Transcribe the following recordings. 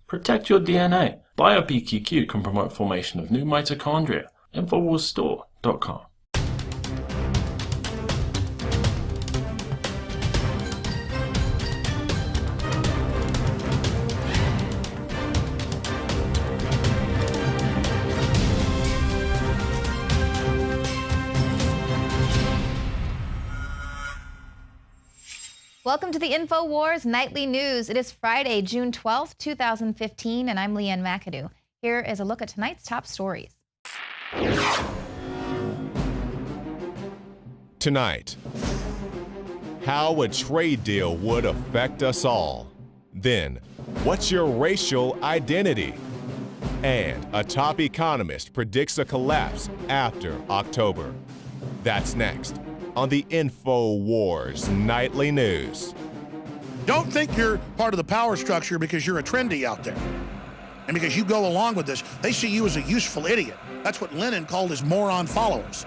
Protect your DNA. BioPQQ can promote formation of new mitochondria. Infowarsstore.com. Welcome to the Infowars Nightly News. It is Friday, June 12th, 2015, and I'm Leanne McAdoo. Here is a look at tonight's top stories. Tonight, how a trade deal would affect us all. Then, what's your racial identity? And a top economist predicts a collapse after October. That's next on the Infowars Nightly News. Don't think you're part of the power structure because you're a trendy out there. And because you go along with this, they see you as a useful idiot. That's what Lenin called his moron followers.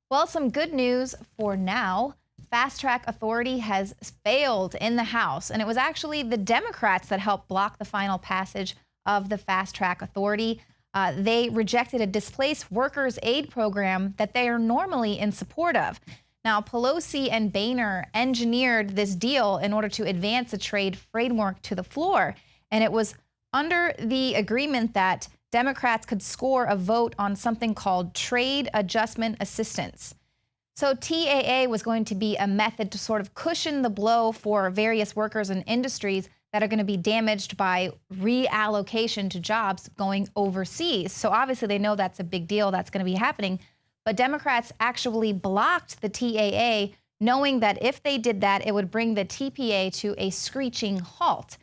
Well, some good news for now. Fast Track Authority has failed in the House, and it was actually the Democrats that helped block the final passage of the Fast Track Authority. They rejected a displaced workers aid program that they are normally in support of. Now, Pelosi and Boehner engineered this deal in order to advance the trade framework to the floor. And it was under the agreement that Democrats could score a vote on something called trade adjustment assistance. So TAA was going to be a method to sort of cushion the blow for various workers and industries that are going to be damaged by reallocation to jobs going overseas. So obviously they know that's a big deal that's going to be happening. But Democrats actually blocked the TAA, knowing that if they did that, it would bring the TPA to a screeching halt.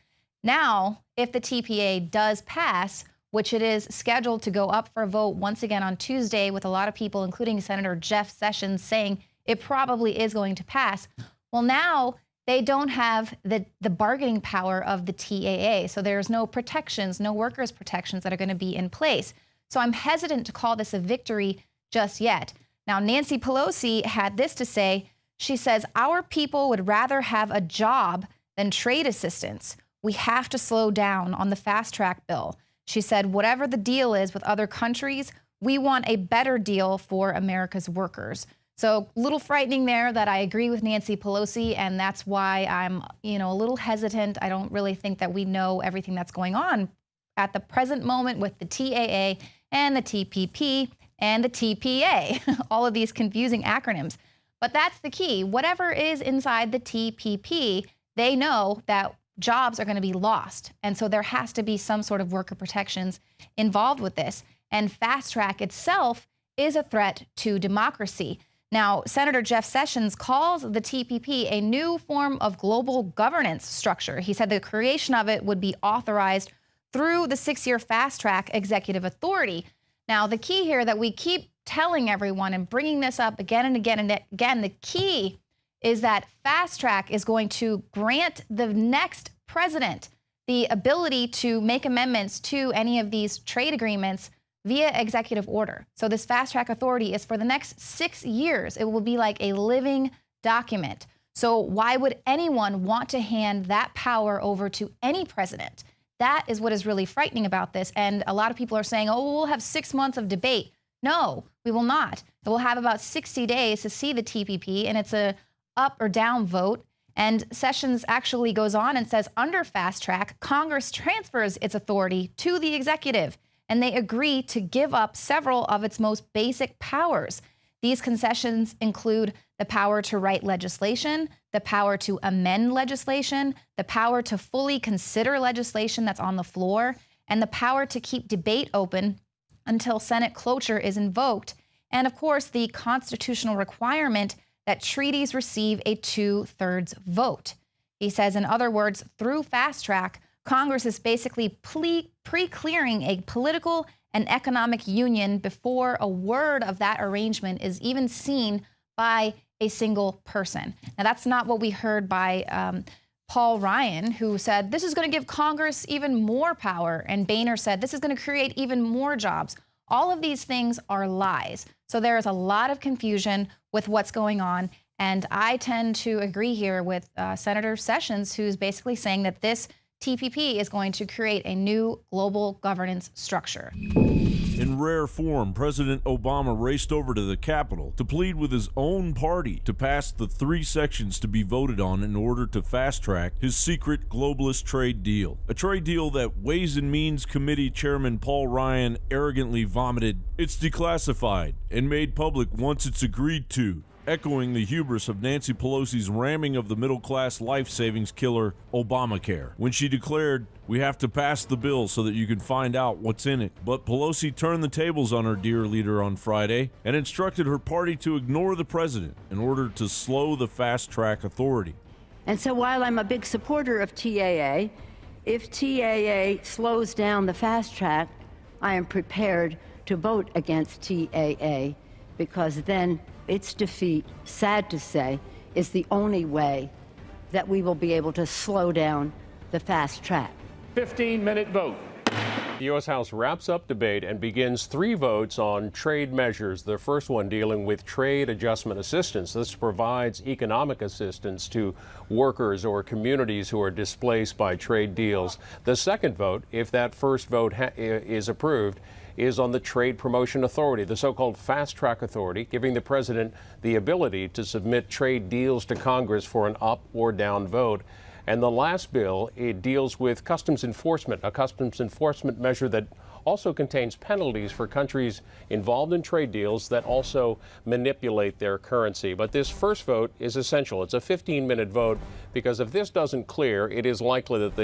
Now, if the TPA does pass, which it is scheduled to go up for a vote once again on Tuesday, with a lot of people, including Senator Jeff Sessions, saying it probably is going to pass. Well, now they don't have the bargaining power of the TAA. So there's no protections, no workers' protections that are going to be in place. So I'm hesitant to call this a victory just yet. Now, Nancy Pelosi had this to say. She says, our people would rather have a job than trade assistance. We have to slow down on the fast track bill. She said, whatever the deal is with other countries, we want a better deal for America's workers. So a little frightening there that I agree with Nancy Pelosi, and that's why I'm, a little hesitant. I don't really think that we know everything that's going on at the present moment with the TAA and the TPP and the TPA, all of these confusing acronyms. But that's the key. Whatever is inside the TPP, they know that jobs are going to be lost. And so there has to be some sort of worker protections involved with this. And Fast Track itself is a threat to democracy. Now, Senator Jeff Sessions calls the TPP a new form of global governance structure. He said the creation of it would be authorized through the 6-year Fast Track executive authority. Now, the key here that we keep telling everyone and bringing this up again and again and again, the key is that Fast Track is going to grant the next president the ability to make amendments to any of these trade agreements via executive order. So this Fast Track Authority is for the next 6 years. It will be like a living document. So why would anyone want to hand that power over to any president? That is what is really frightening about this. And a lot of people are saying, oh, we'll have 6 months of debate. No, we will not. We'll have about 60 days to see the TPP, and it's a up or down vote. And Sessions actually goes on and says, under Fast Track, Congress transfers its authority to the executive, and they agree to give up several of its most basic powers. These concessions include the power to write legislation, the power to amend legislation, the power to fully consider legislation that's on the floor, and the power to keep debate open until Senate cloture is invoked. And of course, the constitutional requirement that treaties receive a 2/3 vote. He says, in other words, through Fast Track, Congress is basically pre-clearing a political and economic union before a word of that arrangement is even seen by a single person. Now, that's not what we heard by Paul Ryan, who said this is going to give Congress even more power. And Boehner said this is going to create even more jobs. All of these things are lies. So there is a lot of confusion with what's going on. And I tend to agree here with Senator Sessions, who's basically saying that this TPP is going to create a new global governance structure. In rare form, President Obama raced over to the Capitol to plead with his own party to pass the 3 sections to be voted on in order to fast-track his secret globalist trade deal. A trade deal that Ways and Means Committee Chairman Paul Ryan arrogantly vomited, "It's declassified," and made public once it's agreed to, echoing the hubris of Nancy Pelosi's ramming of the middle-class life savings killer Obamacare, when she declared, "We have to pass the bill so that you can find out what's in it." But Pelosi turned the tables on her dear leader on Friday and instructed her party to ignore the president in order to slow the fast-track authority. And so while I'm a big supporter of TAA, if TAA slows down the fast track, I am prepared to vote against TAA, because then its defeat, sad to say, is the only way that we will be able to slow down the fast track. 15-minute vote. The U.S. House wraps up debate and begins 3 votes on trade measures. The first one dealing with trade adjustment assistance. This provides economic assistance to workers or communities who are displaced by trade deals. The second vote, if that first vote is approved, is on the Trade Promotion Authority, the so-called fast-track authority, giving the president the ability to submit trade deals to Congress for an up or down vote. And the last bill, it deals with customs enforcement, a customs enforcement measure that also contains penalties for countries involved in trade deals that also manipulate their currency. But this first vote is essential. It's a 15-minute vote, because if this doesn't clear, it is likely that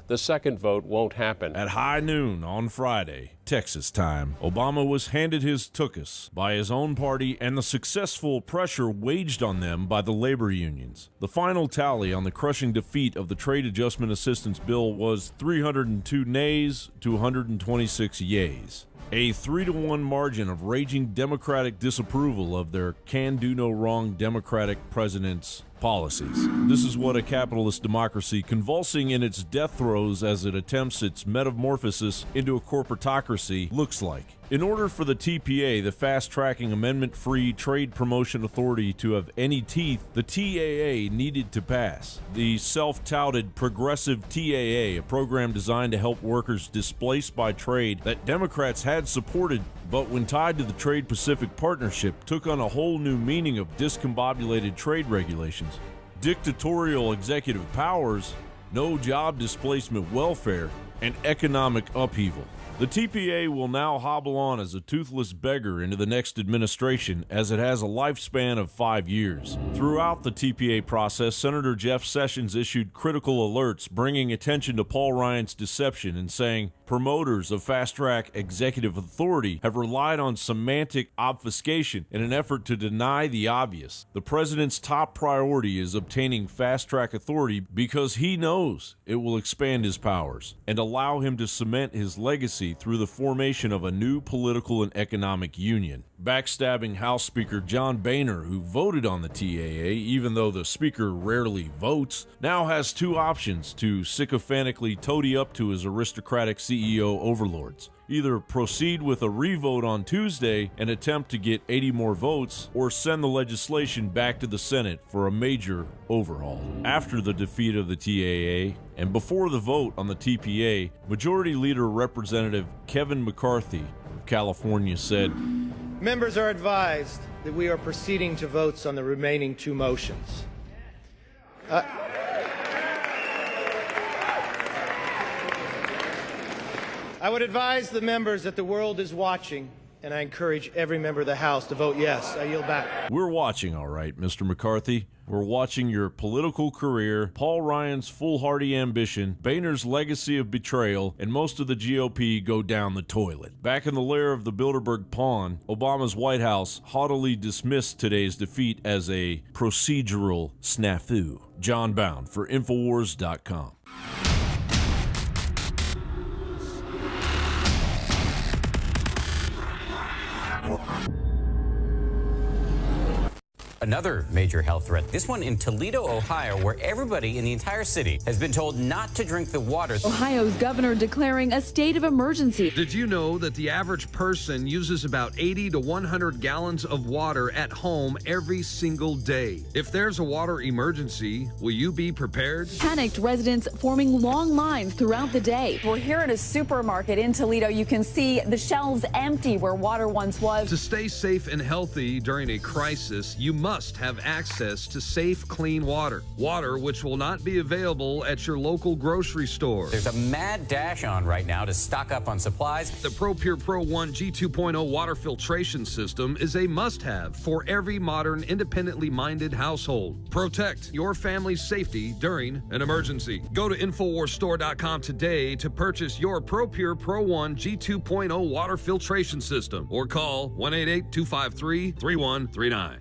the second vote won't happen. At high noon on Friday, Texas time, Obama was handed his tuchus by his own party and the successful pressure waged on them by the labor unions. The final tally on the crushing defeat of the Trade Adjustment Assistance Bill was 302 nays to 126 yeas. A 3-to-1 margin of raging Democratic disapproval of their can-do-no-wrong Democratic president's policies. This is what a capitalist democracy, convulsing in its death throes as it attempts its metamorphosis into a corporatocracy, looks like. In order for the TPA, the fast-tracking amendment-free Trade Promotion Authority, to have any teeth, the TAA needed to pass. The self-touted progressive TAA, a program designed to help workers displaced by trade that Democrats had supported, but when tied to the Trade-Pacific Partnership, took on a whole new meaning of discombobulated trade regulations, dictatorial executive powers, no job displacement welfare, and economic upheaval. The TPA will now hobble on as a toothless beggar into the next administration, as it has a lifespan of 5 years. Throughout the TPA process, Senator Jeff Sessions issued critical alerts, bringing attention to Paul Ryan's deception and saying promoters of fast-track executive authority have relied on semantic obfuscation in an effort to deny the obvious. The president's top priority is obtaining fast-track authority because he knows it will expand his powers and allow him to cement his legacy through the formation of a new political and economic union. Backstabbing House Speaker John Boehner, who voted on the TAA even though the Speaker rarely votes, now has 2 options to sycophantically toady up to his aristocratic CEO overlords. Either proceed with a revote on Tuesday and attempt to get 80 more votes, or send the legislation back to the Senate for a major overhaul. After the defeat of the TAA, and before the vote on the TPA, Majority Leader Representative Kevin McCarthy of California said, "Members are advised that we are proceeding to votes on the remaining 2 motions. I would advise the members that the world is watching, and I encourage every member of the House to vote yes." I yield back. We're watching, all right, Mr. McCarthy. We're watching your political career, Paul Ryan's foolhardy ambition, Boehner's legacy of betrayal, and most of the GOP go down the toilet. Back in the lair of the Bilderberg pawn, Obama's White House haughtily dismissed today's defeat as a procedural snafu. John Bound for Infowars.com. Another major health threat, this one in Toledo, Ohio, where everybody in the entire city has been told not to drink the water. Ohio's governor declaring a state of emergency. Did you know that the average person uses about 80 to 100 gallons of water at home every single day? If there's a water emergency, will you be prepared? Panicked residents forming long lines throughout the day. We're here at a supermarket in Toledo. You can see the shelves empty where water once was. To stay safe and healthy during a crisis, you must have access to safe, clean water. Water which will not be available at your local grocery store. There's a mad dash on right now to stock up on supplies. The ProPure Pro 1 G2.0 water filtration system is a must-have for every modern, independently minded household. Protect your family's safety during an emergency. Go to InfoWarsStore.com today to purchase your ProPure Pro 1 G2.0 water filtration system or call 1-888-253-3139.